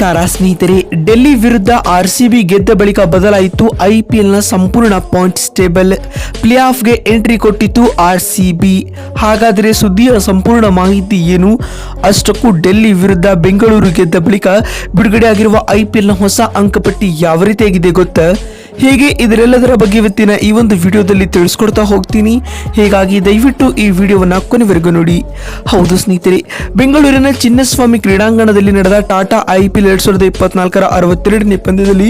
ನಮಸ್ಕಾರ ಸ್ನೇಹಿತರೆ. ಡೆಲ್ಲಿ ವಿರುದ್ಧ ಆರ್ಸಿಬಿ ಗೆದ್ದ ಬಳಿಕ ಬದಲಾಯಿತು ಐಪಿಎಲ್ನ ಸಂಪೂರ್ಣ ಪಾಯಿಂಟ್ಸ್ ಟೇಬಲ್. ಪ್ಲೇ ಆಫ್ಗೆ ಎಂಟ್ರಿ ಕೊಟ್ಟಿತ್ತು ಆರ್ಸಿಬಿ. ಹಾಗಾದರೆ ಸುದ್ದಿಯ ಸಂಪೂರ್ಣ ಮಾಹಿತಿ ಏನು? ಅಷ್ಟಕ್ಕೂ ಡೆಲ್ಲಿ ವಿರುದ್ಧ ಬೆಂಗಳೂರು ಗೆದ್ದ ಬಳಿಕ ಬಿಡುಗಡೆಯಾಗಿರುವ ಐಪಿಎಲ್ನ ಹೊಸ ಅಂಕಪಟ್ಟಿ ಯಾವ ರೀತಿಯಾಗಿದೆ ಗೊತ್ತಾ? ಹೇಗೆ ಇದರೆಲ್ಲದರ ಬಗ್ಗೆ ಇವತ್ತಿನ ಈ ಒಂದು ವಿಡಿಯೋದಲ್ಲಿ ತಿಳಿಸ್ಕೊಡ್ತಾ ಹೋಗ್ತೀನಿ. ಹೀಗಾಗಿ ದಯವಿಟ್ಟು ಈ ವಿಡಿಯೋವನ್ನ ಕೊನೆವರೆಗೂ ನೋಡಿ. ಹೌದು ಸ್ನೇಹಿತರೆ, ಬೆಂಗಳೂರಿನ ಚಿನ್ನಸ್ವಾಮಿ ಕ್ರೀಡಾಂಗಣದಲ್ಲಿ ನಡೆದ ಟಾಟಾ ಐಪಿಎಲ್ 2024ರ 62ನೇ ಪಂದ್ಯದಲ್ಲಿ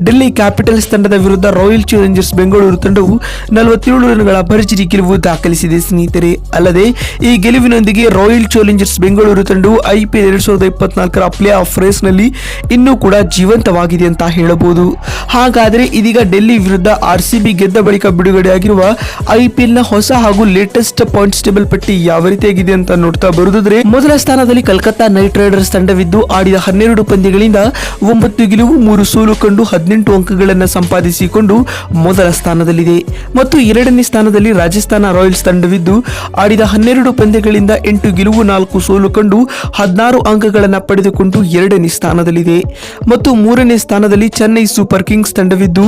ಡೆಲ್ಲಿ ಕ್ಯಾಪಿಟಲ್ಸ್ ತಂಡದ ವಿರುದ್ಧ ರಾಯಲ್ ಚಾಲೆಂಜರ್ಸ್ ಬೆಂಗಳೂರು ತಂಡವು 47 ರನ್ಗಳ ಭರ್ಜರಿ ಗೆಲುವು ದಾಖಲಿಸಿದೆ ಸ್ನೇಹಿತರೆ. ಅಲ್ಲದೆ ಈ ಗೆಲುವಿನೊಂದಿಗೆ ರಾಯಲ್ ಚಾಲೆಂಜರ್ಸ್ ಬೆಂಗಳೂರು ತಂಡವು ಐಪಿಎಲ್ 2024ರ ಪ್ಲೇ ಆಫ್ ರೇಸ್ ನಲ್ಲಿ ಇನ್ನೂ ಕೂಡ ಜೀವಂತವಾಗಿದೆ ಅಂತ ಹೇಳಬಹುದು. ಹಾಗಾದರೆ ಇದೀಗ ಡೆಲ್ಲಿ ವಿರುದ್ಧ ಆರ್ಸಿಬಿ ಗೆದ್ದ ಬಳಿಕ ಬಿಡುಗಡೆಯಾಗಿರುವ ಐಪಿಎಲ್ ನ ಹೊಸ ಹಾಗೂ ಲೇಟೆಸ್ಟ್ ಪಾಯಿಂಟ್ಸ್ ಟೇಬಲ್ ಪಟ್ಟಿ ಯಾವ ರೀತಿಯಾಗಿದೆ ಅಂತ ನೋಡ್ತಾ ಬರುವುದಾದ್ರೆ, ಮೊದಲ ಸ್ಥಾನದಲ್ಲಿ ಕಲ್ಕತ್ತಾ ನೈಟ್ ರೈಡರ್ಸ್ ತಂಡವಿದ್ದು ಆಡಿದ 12 ಪಂದ್ಯಗಳಿಂದ 9 ಗೆಲುವು 3 ಸೋಲು ಕಂಡು 18 ಅಂಕಗಳನ್ನು ಸಂಪಾದಿಸಿಕೊಂಡು ಮೊದಲ ಸ್ಥಾನದಲ್ಲಿದೆ. ಮತ್ತು ಎರಡನೇ ಸ್ಥಾನದಲ್ಲಿ ರಾಜಸ್ಥಾನ ರಾಯಲ್ಸ್ ತಂಡವಿದ್ದು ಆಡಿದ 12 ಪಂದ್ಯಗಳಿಂದ 8 ಗೆಲುವು 4 ಸೋಲು ಕಂಡು 16 ಅಂಕಗಳನ್ನು ಪಡೆದುಕೊಂಡು ಎರಡನೇ ಸ್ಥಾನದಲ್ಲಿದೆ. ಮತ್ತು ಮೂರನೇ ಸ್ಥಾನದಲ್ಲಿ ಚೆನ್ನೈ ಸೂಪರ್ ಕಿಂಗ್ಸ್ ತಂಡವಿದ್ದು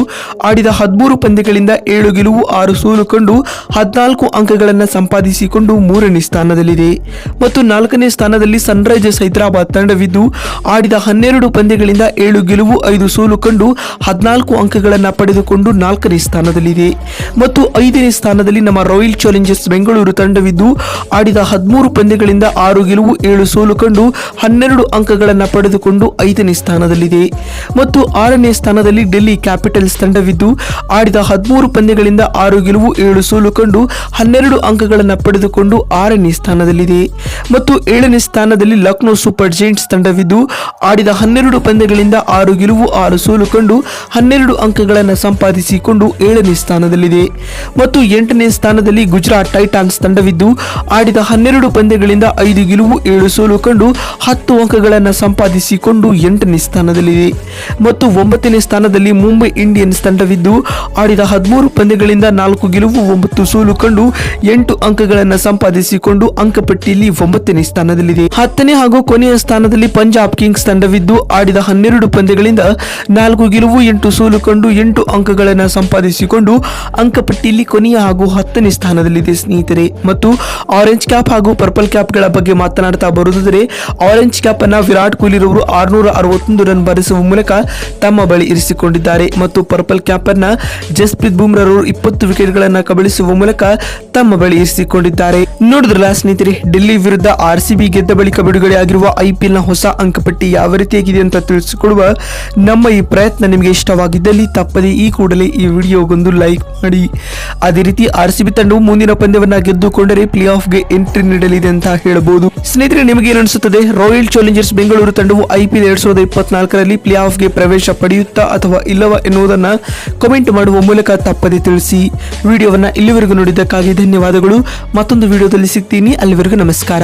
ಆಡಿದ 13 ಪಂದ್ಯಗಳಿಂದ 7 ಗೆಲುವು 6 ಸೋಲು ಕಂಡು 14 ಅಂಕಗಳನ್ನು ಸಂಪಾದಿಸಿಕೊಂಡು ಮೂರನೇ ಸ್ಥಾನದಲ್ಲಿದೆ. ಮತ್ತು ನಾಲ್ಕನೇ ಸ್ಥಾನದಲ್ಲಿ ಸನ್ರೈಸರ್ಸ್ ಹೈದರಾಬಾದ್ ತಂಡವಿದ್ದು ಆಡಿದ 12 ಪಂದ್ಯಗಳಿಂದ 7 ಗೆಲುವು 5 ಸೋಲು ಕಂಡು 14 ಅಂಕಗಳನ್ನು ಪಡೆದುಕೊಂಡು ನಾಲ್ಕನೇ ಸ್ಥಾನದಲ್ಲಿದೆ. ಮತ್ತು ಐದನೇ ಸ್ಥಾನದಲ್ಲಿ ನಮ್ಮ ರಾಯಲ್ ಚಾಲೆಂಜರ್ಸ್ ಬೆಂಗಳೂರು ತಂಡವಿದ್ದು ಆಡಿದ 13 ಪಂದ್ಯಗಳಿಂದ 6 ಗೆಲುವು 7 ಸೋಲು ಕಂಡು 12 ಅಂಕಗಳನ್ನು ಪಡೆದುಕೊಂಡು ಐದನೇ ಸ್ಥಾನದಲ್ಲಿದೆ. ಮತ್ತು ಆರನೇ ಸ್ಥಾನದಲ್ಲಿ ಡೆಲ್ಲಿ ಕ್ಯಾಪಿಟಲ್ಸ್ ತಂಡವಿದ್ದು ಆಡಿದ 13 ಪಂದ್ಯಗಳಿಂದ 6 ಗೆಲುವು 7 ಸೋಲು ಕಂಡು 12 ಅಂಕಗಳನ್ನು ಪಡೆದುಕೊಂಡು ಆರನೇ ಸ್ಥಾನದಲ್ಲಿದೆ. ಮತ್ತು ಏಳನೇ ಸ್ಥಾನದಲ್ಲಿ ಲಕ್ನೋ ಸೂಪರ್ ಜೈಂಟ್ಸ್ ತಂಡವಿದ್ದು ಆಡಿದ 12 ಪಂದ್ಯಗಳಿಂದ 6 ಗೆಲುವು 6 ಸೋಲು ಕಂಡು 12 ಅಂಕಗಳನ್ನು ಸಂಪಾದಿಸಿಕೊಂಡು ಏಳನೇ ಸ್ಥಾನದಲ್ಲಿದೆ. ಮತ್ತು ಎಂಟನೇ ಸ್ಥಾನದಲ್ಲಿ ಗುಜರಾತ್ ಟೈಟಾನ್ಸ್ ತಂಡವಿದ್ದು ಆಡಿದ 12 ಪಂದ್ಯಗಳಿಂದ 5 ಗೆಲುವು 7 ಸೋಲು ಕಂಡು 10 ಅಂಕಗಳನ್ನು ಸಂಪಾದಿಸಿಕೊಂಡು 8ನೇ ಸ್ಥಾನದಲ್ಲಿದೆ. ಮತ್ತು ಒಂಬತ್ತನೇ ಸ್ಥಾನದಲ್ಲಿ ಮುಂಬೈ ಇಂಡಿಯನ್ಸ್ ತಂಡವಿದ್ದು ಆಡಿದ 13 ಪಂದ್ಯಗಳಿಂದ 4 ಗೆಲುವು 9 ಸೋಲು ಕಂಡು 8 ಅಂಕಗಳನ್ನು ಸಂಪಾದಿಸಿಕೊಂಡು ಅಂಕಪಟ್ಟಿಯಲ್ಲಿ 9ನೇ ಸ್ಥಾನದಲ್ಲಿದೆ. 10ನೇ ಹಾಗೂ ಕೊನೆಯ ಸ್ಥಾನದಲ್ಲಿ ಪಂಜಾಬ್ ಕಿಂಗ್ಸ್ ತಂಡವಿದ್ದು ಆಡಿದ 12 ಪಂದ್ಯಗಳಿಂದ 4 ಗೆಲುವು 8 ಸೋಲು ಕಂಡು 8 ಅಂಕಗಳನ್ನು ಸಂಪಾದಿಸಿಕೊಂಡು ಅಂಕಪಟ್ಟಿಯಲ್ಲಿ ಕೊನೆಯ ಹಾಗೂ 10ನೇ ಸ್ಥಾನದಲ್ಲಿದೆ ಸ್ನೇಹಿತರೆ. ಮತ್ತು ಆರೆಂಜ್ ಕ್ಯಾಪ್ ಹಾಗೂ ಪರ್ಪಲ್ ಕ್ಯಾಪ್ಗಳ ಬಗ್ಗೆ ಮಾತನಾಡ್ತಾ ಬರುವುದಾದರೆ, ಆರೆಂಜ್ ಕ್ಯಾಪ್ ಅನ್ನ ವಿರಾಟ್ ಕೊಹ್ಲಿ ರವರು 661 ರನ್ ಬಾರಿಸುವ ಮೂಲಕ ತಮ್ಮ ಬಳಿ ಇರಿಸಿಕೊಂಡಿದ್ದಾರೆ. ಮತ್ತು ಪರ್ಪಲ್ ಕ್ಯಾಪ್ ಅನ್ನ ಜಸ್ಪ್ರೀತ್ ಬುಮ್ರಾ ರವರು 20 ವಿಕೆಟ್ ಗಳನ್ನ ಕಬಳಿಸುವ ಮೂಲಕ ತಮ್ಮ ಬಳಿ ಇರಿಸಿಕೊಂಡಿದ್ದಾರೆ. ನೋಡಿದ್ರಲ್ಲ ಸ್ನೇಹಿತರೆ, ಡೆಲ್ಲಿ ವಿರುದ್ಧ ಆರ್ಸಿಬಿ ಗೆದ್ದ ಬಳಿಕ ಬಿಡುಗಡೆಯಾಗಿರುವ ಐಪಿಎಲ್ ನ ಹೊಸ ಅಂಕಪಟ್ಟಿ ಯಾವ ರೀತಿಯಾಗಿದೆ ಅಂತ ತಿಳಿಸಿಕೊಡುವ ನಮ್ಮ ಈ ಪ್ರಯತ್ನ ನಿಮಗೆ ಇಷ್ಟವಾಗಿದ್ದಲ್ಲಿ ತಪ್ಪದೆ ಈ ಕೂಡಲೇ ಈ ವಿಡಿಯೋಗೊಂದು ಲೈಕ್ ಮಾಡಿ. ಅದೇ ರೀತಿ ಆರ್ಸಿಬಿ ತಂಡವು ಮುಂದಿನ ಪಂದ್ಯವನ್ನ ಗೆದ್ದುಕೊಂಡರೆ ಪ್ಲೇ ಆಫ್ ಗೆ ಎಂಟ್ರಿ ನೀಡಲಿದೆ ಅಂತ ಹೇಳಬಹುದು. ಸ್ನೇಹಿತರೆ, ನಿಮಗೆ ಏನು ಅನಿಸುತ್ತದೆ? ರಾಯಲ್ ಚಾಲೆಂಜರ್ಸ್ ಬೆಂಗಳೂರು ತಂಡವು ಐಪಿಎಲ್ 2024ರಲ್ಲಿ ಪ್ಲೇ ಆಫ್ ಗೆ ಪ್ರವೇಶ ಪಡೆಯುತ್ತಾ ಅಥವಾ ಇಲ್ಲವಾ ಎನ್ನುವುದನ್ನ ಕಮೆಂಟ್ ಮಾಡುವ ಮೂಲಕ ತಪ್ಪದೆ ತಿಳಿಸಿ. ವಿಡಿಯೋವನ್ನ ಇಲ್ಲಿವರೆಗೂ ನೋಡಿದ್ದಕ್ಕಾಗಿ ಧನ್ಯವಾದಗಳು. ಮತ್ತೊಂದು ವಿಡಿಯೋದಲ್ಲಿ ಸಿಗ್ತೀನಿ. ಅಲ್ಲಿವರೆಗೂ ನಮಸ್ಕಾರ.